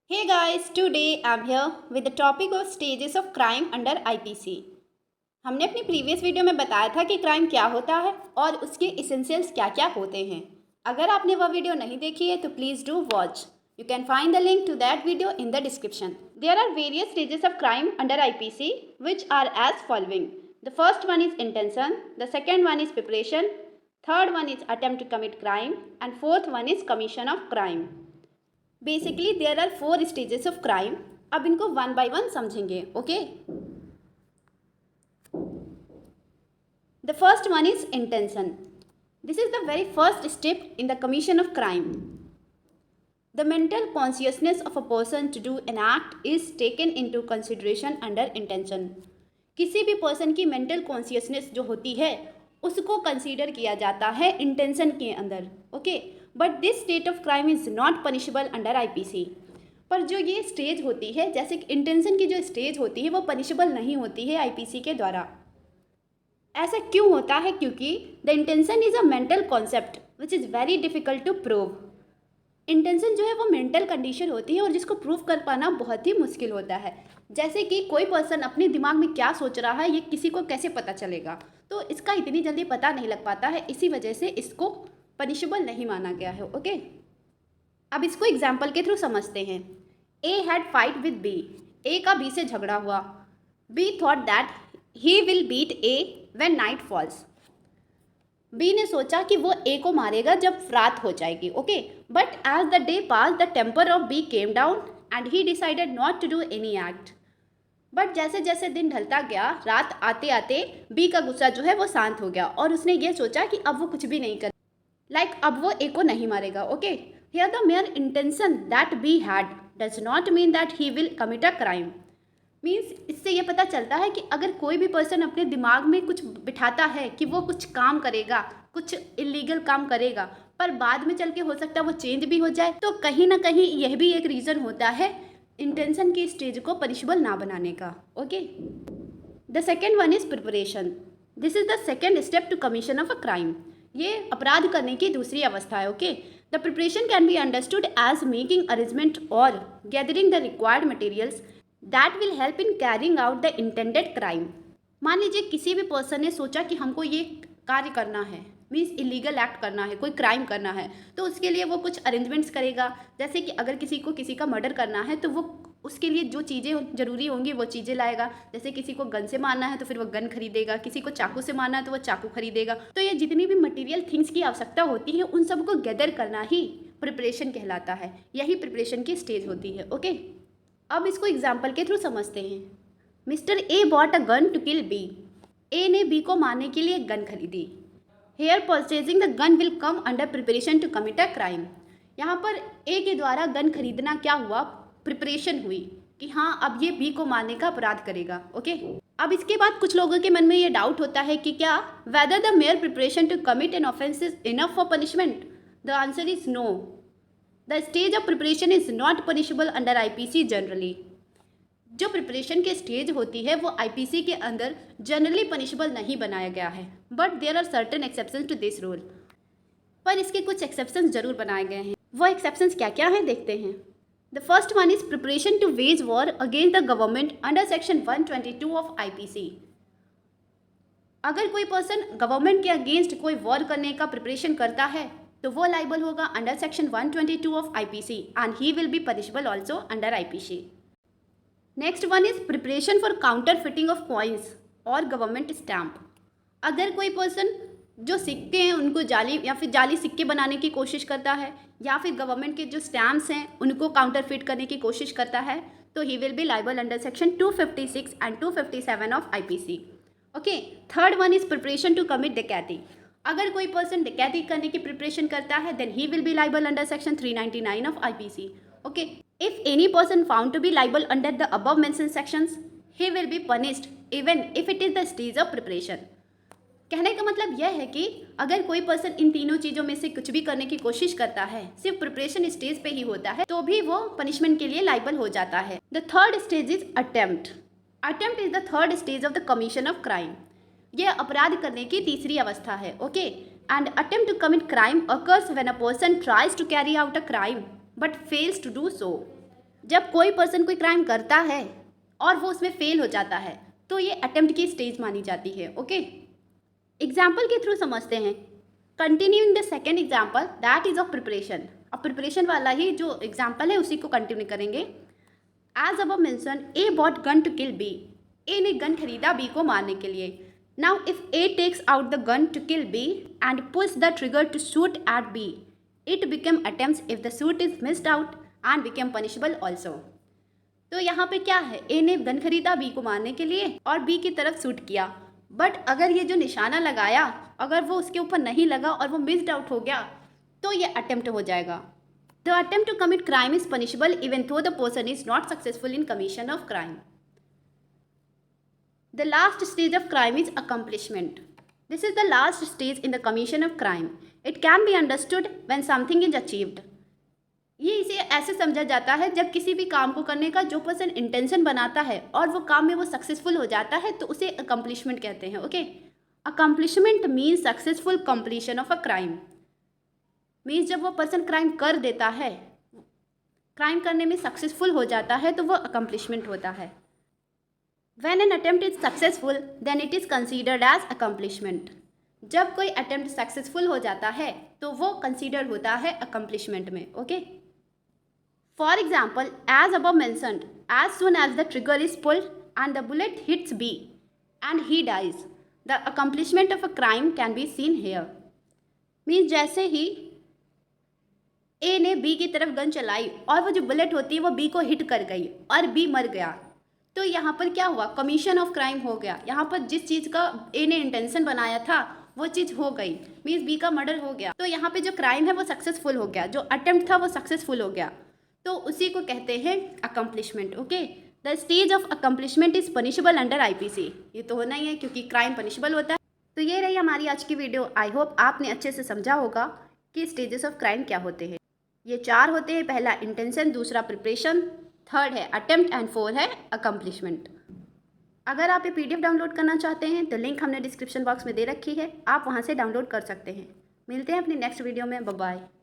Hey guys, today I'm here with the topic of stages of crime under IPC। हमने अपनी previous video में बताया था कि क्राइम क्या होता है और उसके इसेंशियल्स क्या क्या होते हैं। अगर आपने वह वीडियो नहीं देखी है तो please do watch. You can find the link to that video in the description. There are various stages of crime under IPC which are as following. The first one is intention, the second one is preparation, third one is attempt to commit crime and fourth one is commission of crime. Basically there are 4 stages of crime. अब इनको one by one समझेंगे। Okay, the first one is intention. This is the very first step in the commission of crime. The mental consciousness of a person to do an act is taken into consideration under intention. किसी भी person की mental consciousness जो होती है उसको consider किया जाता है इंटेंशन के अंदर। Okay, but this state of crime is not punishable under IPC। पर जो ये स्टेज होती है, जैसे कि इंटेंशन की जो स्टेज होती है वो पनिशेबल नहीं होती है IPC के द्वारा। ऐसा क्यों होता है? क्योंकि the intention is a mental concept which is very difficult to prove. Intention जो है वो मेंटल कंडीशन होती है और जिसको प्रूव कर पाना बहुत ही मुश्किल होता है। जैसे कि कोई पर्सन अपने दिमाग में क्या सोच रहा है ये किसी को कैसे पता चलेगा, तो इसका इतनी जल्दी पता नहीं लग पाता है, इसी वजह से इसको पनिशेबल नहीं माना गया है। ओके, अब इसको एग्जाम्पल के थ्रू समझते हैं। A had fight with B. A का बी से झगड़ा हुआ। B thought that he will beat A when night falls. B ने सोचा कि वो ए को मारेगा जब रात हो जाएगी। Okay, but as the day pass the temper of B came down and he decided not to do any act. But जैसे जैसे दिन ढलता गया, रात आते आते बी का गुस्सा जो है वो शांत हो गया और उसने ये सोचा कि अब वो कुछ भी नहीं कर अब वो ए को नहीं मारेगा। Okay, here the mayor intention that be had does not mean that he will commit a crime. Means इससे ये पता चलता है कि अगर कोई भी पर्सन अपने दिमाग में कुछ बिठाता है कि वो कुछ काम करेगा, कुछ इलीगल काम करेगा, पर बाद में चल के हो सकता है वो चेंज भी हो जाए, तो कहीं ना कहीं यह भी एक रीज़न होता है इंटेंशन की स्टेज को पनिशेबल ना बनाने का। Okay, the second one is preparation. This is the second step to commission of a crime. ये अपराध करने की दूसरी अवस्था है। Okay, the preparation can be understood as making arrangement और gathering the required materials that will help in carrying out the intended crime. मान लीजिए किसी भी पर्सन ने सोचा कि हमको ये कार्य करना है, मीन्स इलीगल एक्ट करना है, कोई क्राइम करना है, तो उसके लिए वो कुछ अरेंजमेंट्स करेगा। जैसे कि अगर किसी का मर्डर करना है तो वो उसके लिए जो चीज़ें ज़रूरी होंगी वो चीज़ें लाएगा। जैसे किसी को गन से मारना है तो फिर वो गन खरीदेगा, किसी को चाकू से मारना है तो वो चाकू खरीदेगा। तो ये जितनी भी मटेरियल थिंग्स की आवश्यकता होती है उन सबको गैदर करना ही प्रिपरेशन कहलाता है। यही प्रिपरेशन की स्टेज होती है। ओके, अब इसको एग्जाम्पल के थ्रू समझते हैं। Mister A bought a gun to kill B. A ने बी को मारने के लिए एक गन खरीदी। Here purchasing the gun will come under preparation to commit a crime. यहाँ पर ए के द्वारा गन खरीदना क्या हुआ? प्रिपरेशन हुई कि हाँ अब ये बी को मारने का अपराध करेगा। ओके, अब इसके बाद कुछ लोगों के मन में ये डाउट होता है कि क्या whether the mere preparation to commit an offence is enough for punishment? The answer is no. The stage of preparation is not punishable under IPC generally. जो प्रिपरेशन की स्टेज होती है वो IPC के अंदर जनरली पनिशेबल नहीं बनाया गया है, but there are certain exception to this rule. पर इसके कुछ एक्सेप्शंस जरूर बनाए गए हैं। वो एक्सेप्शंस क्या क्या हैं देखते हैं। The first one is preparation to wage war against the government under section 122 of IPC। अगर कोई पर्सन गवर्नमेंट के अगेंस्ट कोई वॉर करने का प्रिपरेशन करता है तो वो लाइबल होगा under section 122 of IPC and he will be punishable also under IPC। Next one is preparation for counterfeiting of coins और गवर्नमेंट स्टैम्प। अगर कोई पर्सन जो सिक्के हैं उनको जाली या फिर जाली सिक्के बनाने की कोशिश करता है या फिर गवर्नमेंट के जो स्टैम्प्स हैं उनको काउंटर फिट करने की कोशिश करता है तो he will be liable under section 256 and 257 of IPC। Okay, third one is preparation to commit डकैती। अगर कोई पर्सन डकैती करने की प्रिपरेशन करता है then he will be liable under section 399 of IPC। Okay, if any person found to be liable under the above mentioned sections he will be punished even if it is the stage of preparation. कहने का मतलब यह है कि अगर कोई person in तीनों चीज़ों में से कुछ भी करने की कोशिश करता है, सिर्फ प्रिपरेशन स्टेज पे ही होता है, तो भी वो पनिशमेंट के लिए लाइबल हो जाता है। The third stage is attempt. Attempt is the third stage of the commission of crime. यह अपराध करने की तीसरी अवस्था है। Okay, and attempt to commit crime occurs when a person tries to carry out a crime but fails to do so. जब कोई person कोई क्राइम करता है और वो उसमें फेल हो जाता है तो ये अटेम्प्ट की स्टेज मानी जाती है। ओके, एग्जाम्पल के थ्रू समझते हैं। Continuing the second example that is of preparation. अब प्रिपरेशन वाला ही जो एग्जाम्पल है उसी को कंटिन्यू करेंगे। As above mention A bought gun to kill B. A ने गन खरीदा बी को मारने के लिए। Now if A takes out the gun to kill B and push the trigger to shoot at B, it become attempts if the shoot is missed out and become punishable also. तो यहाँ पे क्या है, ए ने gun खरीदा B को मारने के लिए और बी की तरफ शूट किया, बट अगर ये जो निशाना लगाया अगर वो उसके ऊपर नहीं लगा और वो मिस्ड आउट हो गया तो ये अटेम्प्ट हो जाएगा। The attempt to commit crime is punishable even though the person is not successful in commission of crime. The last stage of crime is accomplishment. This is the last stage in the commission of crime. It can be understood when something is achieved. ये इसे ऐसे समझा जाता है जब किसी भी काम को करने का जो पर्सन इंटेंशन बनाता है और वो काम में वो सक्सेसफुल हो जाता है तो उसे अकम्प्लिशमेंट कहते हैं। Okay, accomplishment means successful completion of a crime. Means जब वो पर्सन क्राइम कर देता है, क्राइम करने में सक्सेसफुल हो जाता है तो वो अकम्प्लिशमेंट होता है। When an attempt is successful then it is considered as accomplishment. जब कोई अटेम्प्ट सक्सेसफुल हो जाता है तो वो कंसीडर होता है अकम्प्लिशमेंट में। Okay, for example as above mentioned, as soon as the trigger is pulled and the bullet hits B and he dies, the accomplishment of a crime can be seen here. Means जैसे ही ए ने B की तरफ gun चलाई और वो जो bullet होती है वो बी को हिट कर गई और बी मर गया, तो यहाँ पर क्या हुआ, कमीशन ऑफ क्राइम हो गया। यहाँ पर जिस चीज़ का ए ने इंटेंशन बनाया था वो चीज़ हो गई, मीन्स बी का मर्डर हो गया। तो यहाँ पे जो क्राइम है वो सक्सेसफुल हो गया, जो अटेम्प्ट था वो सक्सेसफुल हो गया, तो उसी को कहते हैं accomplishment. Okay, the stage of accomplishment is punishable under IPC. ये तो होना ही है क्योंकि क्राइम पनिशेबल होता है। तो ये रही हमारी आज की वीडियो। आई होप आपने अच्छे से समझा होगा कि स्टेजेस ऑफ क्राइम क्या होते हैं। ये 4 होते हैं, पहला इंटेंशन, दूसरा प्रिपरेशन, थर्ड है अटेम्प्ट एंड 4 है अकम्प्लिशमेंट। अगर आप ये PDF डाउनलोड करना चाहते हैं तो लिंक हमने डिस्क्रिप्शन बॉक्स में दे रखी है, आप वहाँ से डाउनलोड कर सकते हैं। मिलते हैं अपनी नेक्स्ट वीडियो में। Bye bye.